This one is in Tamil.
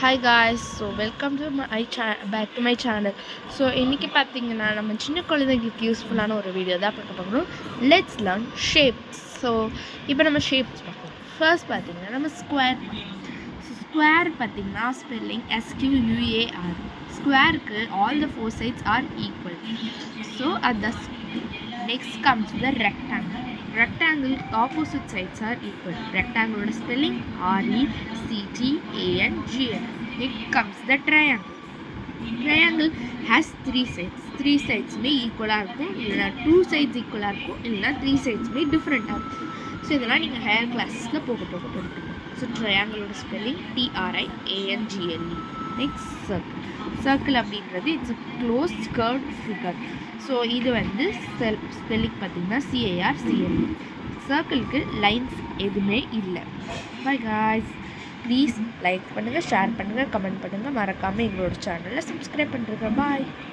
Hi guys, so welcome to back to my channel. So இன்னைக்கு பார்த்தீங்கன்னா நம்ம சின்ன குழந்தைகளுக்கு யூஸ்ஃபுல்லான ஒரு வீடியோ தான் பார்க்க போகிறோம். Let's learn shapes. ஸோ இப்போ நம்ம ஷேப்ஸ் பார்ப்போம். ஃபர்ஸ்ட் பார்த்தீங்கன்னா நம்ம ஸ்கொயர் பார்த்தீங்கன்னா ஸ்பெல்லிங் SQUAR. ஸ்கொயருக்கு all the four sides are equal. So next comes the rectangle. Rectangle opposite sides are equal. Rectangle spelling RECTANGLE. Next comes the triangle. Triangle has three sides. Three sides may equal இருக்கும், இல்லைனா two sides equal இருக்கும், இல்லைனா three sides may different இருக்கும். ஸோ இதெல்லாம் நீங்கள் ஹையர் கிளாஸஸில் போக படிக்கணும். ஸோ ட்ரையாங்கிளோட ஸ்பெல்லிங் TRIANGLE. நெக்ஸ்ட் சர்க்கிள் அப்படின்றது it's closed curved figure. So இது வந்து ஸ்பெல்லிங் பார்த்திங்கன்னா CARCLE. சர்க்கிளுக்கு லைன்ஸ் எதுவுமே இல்லை. பை காய்ஸ், ப்ளீஸ் லைக் பண்ணுங்கள், ஷேர் பண்ணுங்கள், கமெண்ட் பண்ணுங்கள், மறக்காமல் எங்களோட சேனலில் சப்ஸ்கிரைப் பண்ணுறேங்க. பாய்.